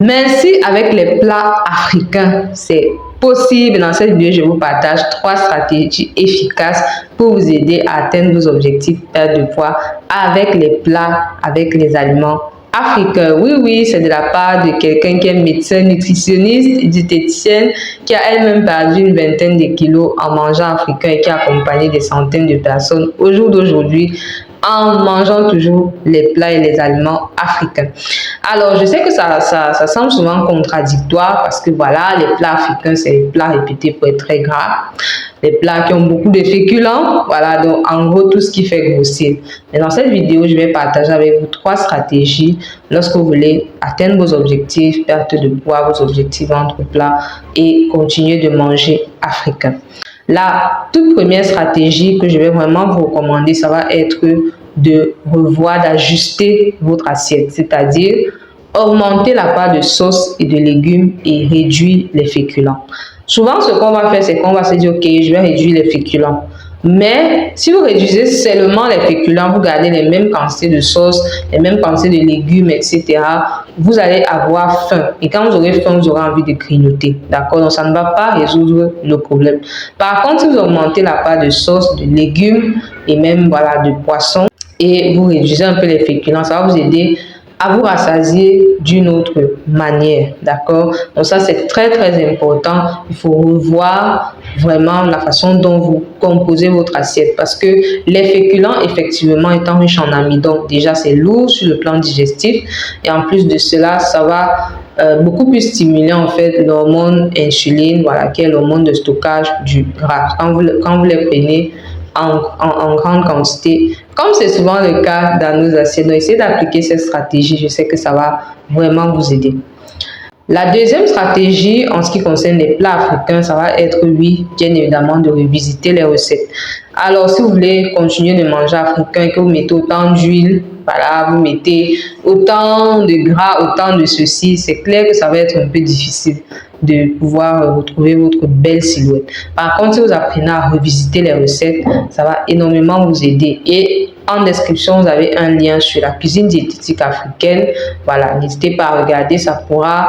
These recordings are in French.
Merci avec les plats africains, c'est possible. Dans cette vidéo, je vous partage 3 stratégies efficaces pour vous aider à atteindre vos objectifs de perte de poids avec les plats, avec les aliments africains. Oui, c'est de la part de quelqu'un qui est médecin, nutritionniste, diététicienne, qui a elle-même perdu une vingtaine de kilos en mangeant africain et qui a accompagné des centaines de personnes au jour d'aujourd'hui en mangeant toujours les plats et les aliments africains. Alors, je sais que ça semble souvent contradictoire parce que voilà, les plats africains, c'est des plats réputés pour être très gras, des plats qui ont beaucoup de féculents, voilà, donc en gros, tout ce qui fait grossir. Mais dans cette vidéo, je vais partager avec vous 3 stratégies lorsque vous voulez atteindre vos objectifs, perte de poids, vos objectifs entre plats et continuer de manger africain. La toute première stratégie que je vais vraiment vous recommander, ça va être de revoir, d'ajuster votre assiette, c'est-à-dire augmenter la part de sauce et de légumes et réduire les féculents. Souvent, ce qu'on va faire, c'est qu'on va se dire, ok, je vais réduire les féculents. Mais si vous réduisez seulement les féculents, vous gardez les mêmes quantités de sauce, les mêmes quantités de légumes, etc., vous allez avoir faim. Et quand vous aurez faim, vous aurez envie de grignoter. D'accord? Donc, ça ne va pas résoudre le problème. Par contre, si vous augmentez la part de sauce, de légumes et même voilà, de poissons, et vous réduisez un peu les féculents, ça va vous aider à vous rassasier d'une autre manière, d'accord? Donc ça, c'est très important. Il faut revoir vraiment la façon dont vous composez votre assiette parce que les féculents, effectivement, étant riches en amidon, déjà, c'est lourd sur le plan digestif et en plus de cela, ça va beaucoup plus stimuler en fait l'hormone insuline, voilà, qui est l'hormone de stockage du gras. Quand vous les prenez en grande quantité, comme c'est souvent le cas dans nos assiettes. Donc, essayez d'appliquer cette stratégie. Je sais que ça va vraiment vous aider. La deuxième stratégie, en ce qui concerne les plats africains, ça va être, oui, bien évidemment, de revisiter les recettes. Alors, si vous voulez continuer de manger africain et que vous mettez autant d'huile, voilà, vous mettez autant de gras, autant de ceci, c'est clair que ça va être un peu difficile de pouvoir retrouver votre belle silhouette. Par contre, si vous apprenez à revisiter les recettes, ça va énormément vous aider. Et en description, vous avez un lien sur la cuisine diététique africaine. Voilà, n'hésitez pas à regarder, ça pourra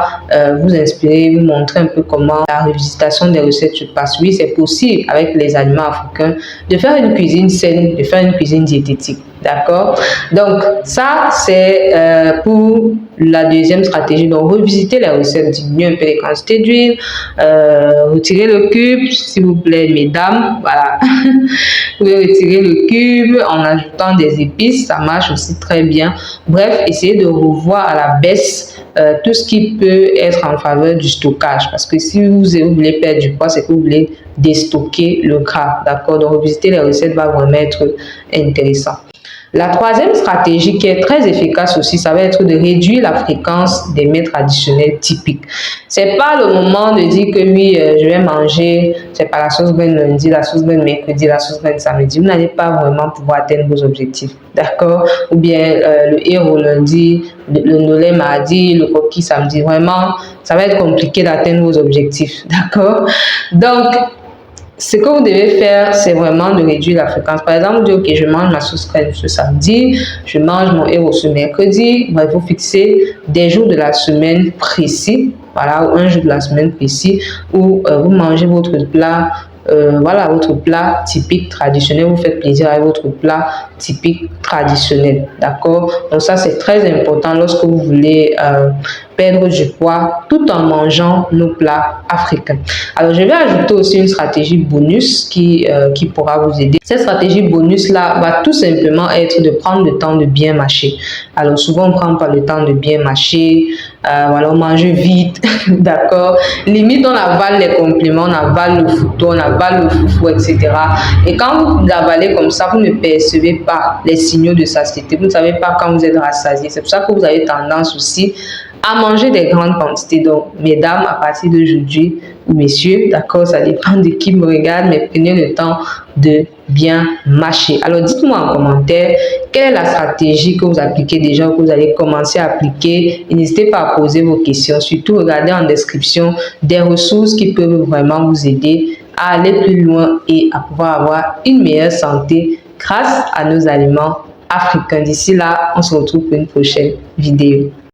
vous inspirer, vous montrer un peu comment la revisitation des recettes se passe. Oui, c'est possible avec les aliments africains de faire une cuisine saine, de faire une cuisine diététique. D'accord? Donc, ça, c'est pour la deuxième stratégie. Donc, revisiter les recettes, diminuer un peu les quantités d'huile, retirer le cube, s'il vous plaît, mesdames. Voilà. Vous pouvez retirer le cube en ajoutant des épices, ça marche aussi très bien. Bref, essayez de revoir à la baisse tout ce qui peut être en faveur du stockage. Parce que si vous voulez perdre du poids, c'est que vous voulez déstocker le gras. D'accord? Donc, revisiter les recettes va vraiment être intéressant. La troisième stratégie qui est très efficace aussi, ça va être de réduire la fréquence des mets traditionnels typiques. C'est pas le moment de dire que oui, je vais manger, c'est pas la sauce graine lundi, la sauce graine mercredi, la sauce graine samedi. Vous n'allez pas vraiment pouvoir atteindre vos objectifs, d'accord? Ou bien le héros lundi, le nolé mardi, le coquille samedi. Vraiment, ça va être compliqué d'atteindre vos objectifs, d'accord? Donc, ce que vous devez faire, c'est vraiment de réduire la fréquence. Par exemple, dire, ok, je mange ma sauce crème ce samedi, je mange mon héros ce mercredi. Bref, vous fixez des jours de la semaine précis, voilà, ou un jour de la semaine précis, où vous mangez votre plat, voilà, votre plat typique traditionnel. Vous faites plaisir avec votre plat typique traditionnel, d'accord? Donc ça, c'est très important lorsque vous voulez perdre du poids tout en mangeant nos plats africains. Alors, je vais ajouter aussi une stratégie bonus qui pourra vous aider. Cette stratégie bonus-là va tout simplement être de prendre le temps de bien mâcher. Alors, souvent, on ne prend pas le temps de bien mâcher. Voilà, on mange vite, d'accord? Limite, on avale les compléments, on avale le fouton, on avale le foufou, etc. Et quand vous avalez comme ça, vous ne percevez pas les signaux de satiété. Vous ne savez pas quand vous êtes rassasié. C'est pour ça que vous avez tendance aussi à manger des grandes quantités. Donc, mesdames, à partir d'aujourd'hui, ou messieurs, d'accord, ça dépend de qui me regarde, mais prenez le temps de bien mâcher. Alors, dites-moi en commentaire, quelle est la stratégie que vous appliquez déjà ou que vous allez commencer à appliquer. Et n'hésitez pas à poser vos questions. Surtout, regardez en description des ressources qui peuvent vraiment vous aider à aller plus loin et à pouvoir avoir une meilleure santé grâce à nos aliments africains. D'ici là, on se retrouve pour une prochaine vidéo.